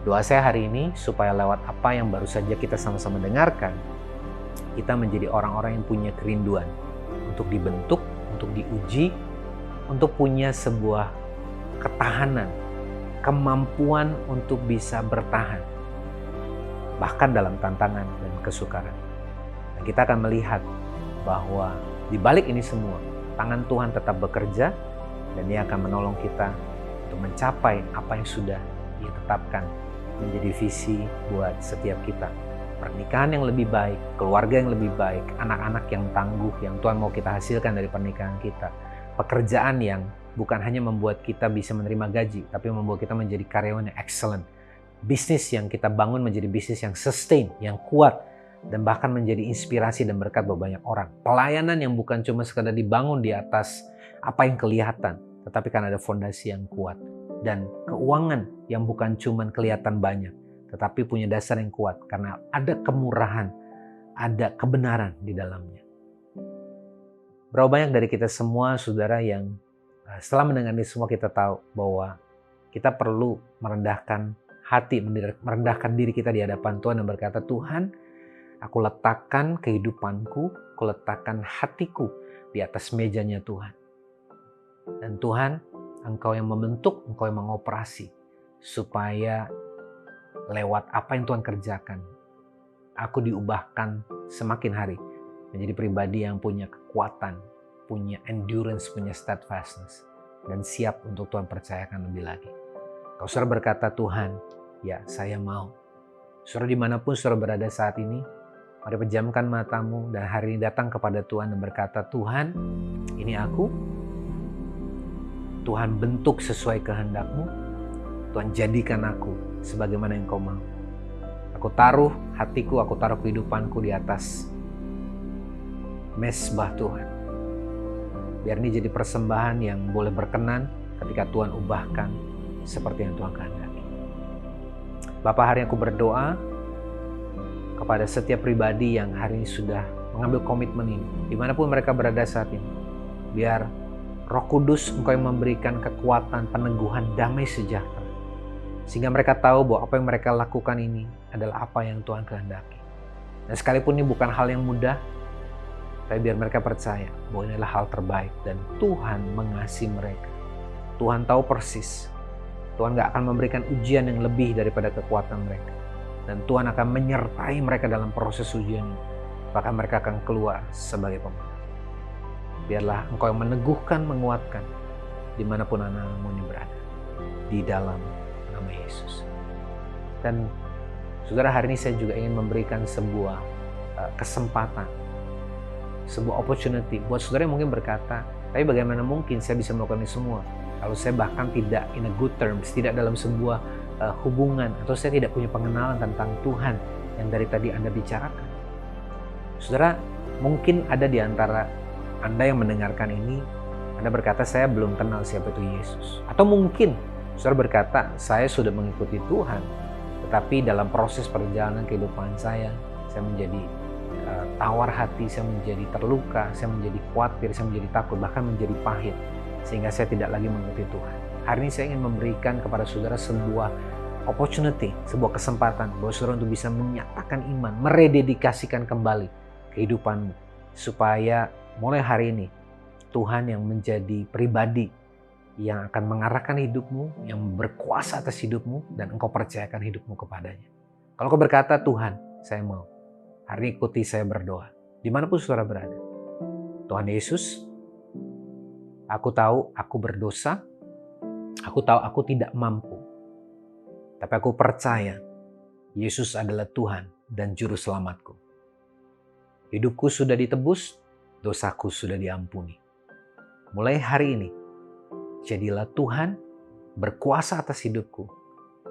Doa saya hari ini supaya lewat apa yang baru saja kita sama-sama dengarkan, kita menjadi orang-orang yang punya kerinduan untuk dibentuk, untuk diuji, untuk punya sebuah ketahanan, kemampuan untuk bisa bertahan, bahkan dalam tantangan dan kesukaran. Dan kita akan melihat bahwa di balik ini semua, tangan Tuhan tetap bekerja dan Dia akan menolong kita untuk mencapai apa yang sudah Dia tetapkan menjadi visi buat setiap kita. Pernikahan yang lebih baik, keluarga yang lebih baik, anak-anak yang tangguh yang Tuhan mau kita hasilkan dari pernikahan kita. Pekerjaan yang bukan hanya membuat kita bisa menerima gaji, tapi membuat kita menjadi karyawan yang excellent. Bisnis yang kita bangun menjadi bisnis yang sustain, yang kuat, dan bahkan menjadi inspirasi dan berkat buat banyak orang. Pelayanan yang bukan cuma sekadar dibangun di atas apa yang kelihatan, tetapi kan ada fondasi yang kuat. Dan keuangan yang bukan cuma kelihatan banyak, tetapi punya dasar yang kuat karena ada kemurahan, ada kebenaran di dalamnya. Berapa banyak dari kita semua, saudara, yang setelah mendengar ini semua kita tahu bahwa kita perlu merendahkan hati, merendahkan diri kita di hadapan Tuhan dan berkata, Tuhan, aku letakkan kehidupanku, aku letakkan hatiku di atas mejanya Tuhan. Dan Tuhan, Engkau yang membentuk, Engkau yang mengoperasi, supaya lewat apa yang Tuhan kerjakan, aku diubahkan semakin hari menjadi pribadi yang punya kekuatan, punya endurance, punya steadfastness, dan siap untuk Tuhan percayakan lebih lagi. Kalau saudara berkata, Tuhan, ya saya mau. Saudara dimanapun saudara berada saat ini, mari pejamkan matamu dan hari ini datang kepada Tuhan dan berkata, Tuhan, ini aku. Tuhan bentuk sesuai kehendak-Mu. Tuhan jadikan aku sebagaimana yang Kau mau. Aku taruh hatiku, aku taruh kehidupanku di atas mezbah Tuhan. Biar ini jadi persembahan yang boleh berkenan ketika Tuhan ubahkan seperti yang Tuhan kehendaki. Bapa, hari ini aku berdoa, kepada setiap pribadi yang hari ini sudah mengambil komitmen ini, dimanapun mereka berada saat ini. Biar Roh Kudus Engkau yang memberikan kekuatan, peneguhan, damai sejahtera. Sehingga mereka tahu bahwa apa yang mereka lakukan ini adalah apa yang Tuhan kehendaki. Dan sekalipun ini bukan hal yang mudah, tapi biar mereka percaya bahwa ini adalah hal terbaik dan Tuhan mengasihi mereka. Tuhan tahu persis. Tuhan gak akan memberikan ujian yang lebih daripada kekuatan mereka. Dan Tuhan akan menyertai mereka dalam proses ujian ini. Bahkan mereka akan keluar sebagai pemenang. Biarlah Engkau yang meneguhkan, menguatkan dimanapun anak-anakmu ini berada. Di dalam nama Yesus. Dan saudara, hari ini saya juga ingin memberikan sebuah kesempatan, sebuah opportunity buat saudara yang mungkin berkata, tapi bagaimana mungkin saya bisa melakukan ini semua kalau saya bahkan tidak in a good terms, tidak dalam sebuah hubungan, atau saya tidak punya pengenalan tentang Tuhan yang dari tadi Anda bicarakan. Saudara, mungkin ada di antara Anda yang mendengarkan ini, Anda berkata, saya belum kenal siapa itu Yesus. Atau mungkin saudara berkata, saya sudah mengikuti Tuhan, tetapi dalam proses perjalanan kehidupan saya menjadi tawar hati, saya menjadi terluka, saya menjadi khawatir, saya menjadi takut, bahkan menjadi pahit, sehingga saya tidak lagi mengikuti Tuhan. Hari ini saya ingin memberikan kepada saudara sebuah opportunity, sebuah kesempatan bahwa saudara untuk bisa menyatakan iman, merededikasikan kembali kehidupanmu, supaya mulai hari ini Tuhan yang menjadi pribadi yang akan mengarahkan hidupmu, yang berkuasa atas hidupmu, dan engkau percayakan hidupmu kepadanya. Kalau kau berkata, Tuhan, saya mau, hari ini ikuti saya berdoa, dimanapun saudara berada. Tuhan Yesus, aku tahu aku berdosa, aku tahu aku tidak mampu, tapi aku percaya Yesus adalah Tuhan dan Juru Selamatku. Hidupku sudah ditebus, dosaku sudah diampuni. Mulai hari ini, jadilah Tuhan berkuasa atas hidupku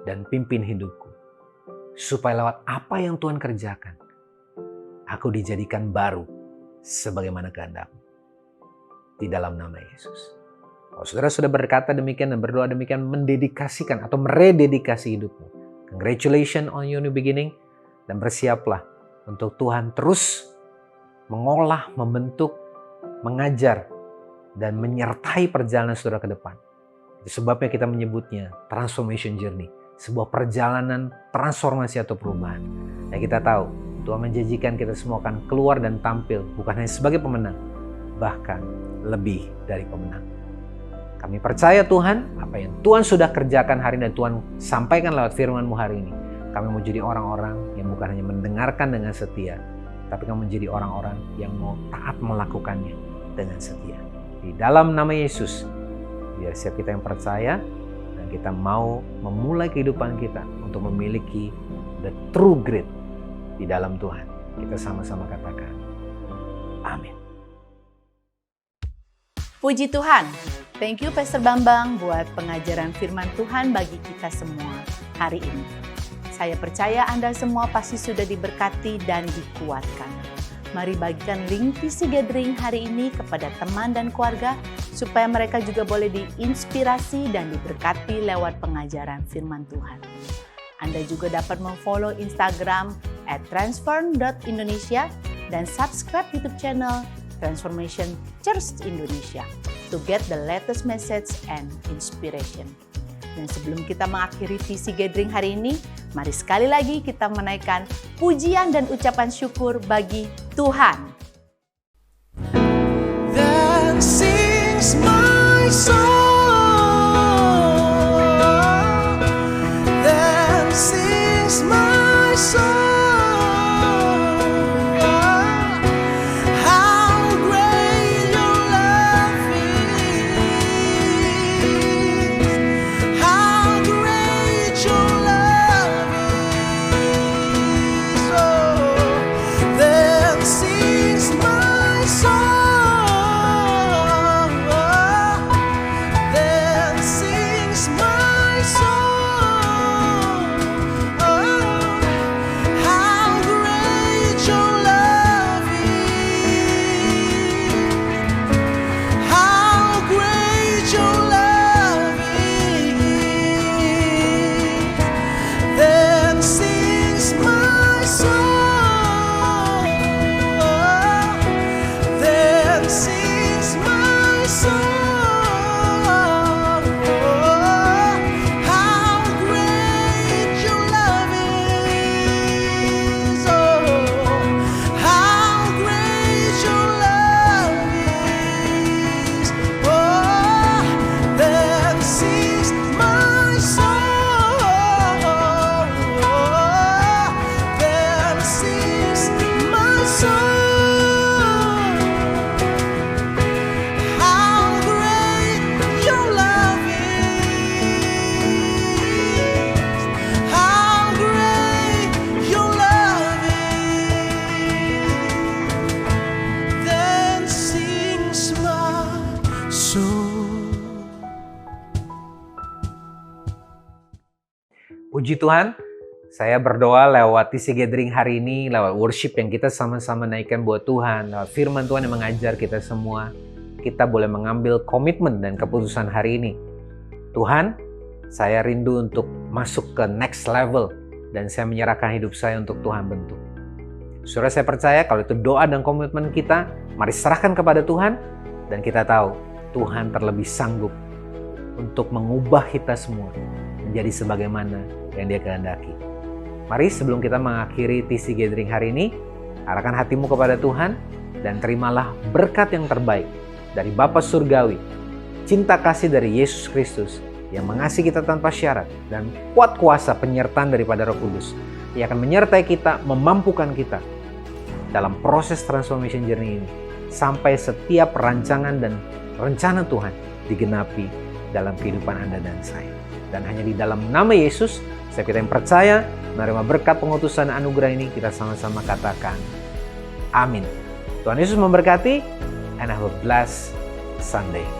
dan pimpin hidupku. Supaya lewat apa yang Tuhan kerjakan, aku dijadikan baru sebagaimana kehendak-Mu. Di dalam nama Yesus. Kalau saudara sudah berkata demikian dan berdoa demikian, mendedikasikan atau merededikasi hidupmu. Congratulations on your new beginning. Dan bersiaplah untuk Tuhan terus mengolah, membentuk, mengajar, dan menyertai perjalanan saudara ke depan. Itu sebabnya kita menyebutnya transformation journey. Sebuah perjalanan transformasi atau perubahan. Dan kita tahu Tuhan menjanjikan kita semua akan keluar dan tampil bukan hanya sebagai pemenang, bahkan lebih dari pemenang. Kami percaya Tuhan, apa yang Tuhan sudah kerjakan hari ini dan Tuhan sampaikan lewat firman-Mu hari ini. Kami mau jadi orang-orang yang bukan hanya mendengarkan dengan setia, tapi kami menjadi orang-orang yang mau taat melakukannya dengan setia. Di dalam nama Yesus, biar setiap kita yang percaya dan kita mau memulai kehidupan kita untuk memiliki the true grit di dalam Tuhan. Kita sama-sama katakan, amin. Puji Tuhan. Thank you Pastor Bambang buat pengajaran firman Tuhan bagi kita semua hari ini. Saya percaya Anda semua pasti sudah diberkati dan dikuatkan. Mari bagikan link PC Gathering hari ini kepada teman dan keluarga supaya mereka juga boleh diinspirasi dan diberkati lewat pengajaran firman Tuhan. Anda juga dapat memfollow Instagram @transform.indonesia dan subscribe YouTube channel Transformation Church Indonesia to get the latest message and inspiration. Dan sebelum kita mengakhiri PC Gathering hari ini, mari sekali lagi kita menaikkan pujian dan ucapan syukur bagi Tuhan. Then sings my soul, then sings my soul. Puji Tuhan, saya berdoa lewat TC Gathering hari ini, lewat worship yang kita sama-sama naikkan buat Tuhan, lewat firman Tuhan yang mengajar kita semua, kita boleh mengambil komitmen dan keputusan hari ini. Tuhan, saya rindu untuk masuk ke next level dan saya menyerahkan hidup saya untuk Tuhan bentuk. Saudara, saya percaya kalau itu doa dan komitmen kita, mari serahkan kepada Tuhan dan kita tahu Tuhan terlebih sanggup untuk mengubah kita semua menjadi sebagaimana yang Dia kehendaki. Mari sebelum kita mengakhiri TC Gathering hari ini, arahkan hatimu kepada Tuhan dan terimalah berkat yang terbaik dari Bapa Surgawi, cinta kasih dari Yesus Kristus yang mengasihi kita tanpa syarat, dan kuat kuasa penyertaan daripada Roh Kudus. Ia akan menyertai kita, memampukan kita dalam proses transformation journey ini, sampai setiap rancangan dan rencana Tuhan digenapi dalam kehidupan Anda dan saya. Dan hanya di dalam nama Yesus, setiap kita yang percaya menerima berkat pengutusan anugerah ini, kita sama-sama katakan amin. Tuhan Yesus memberkati, and have a blessed Sunday.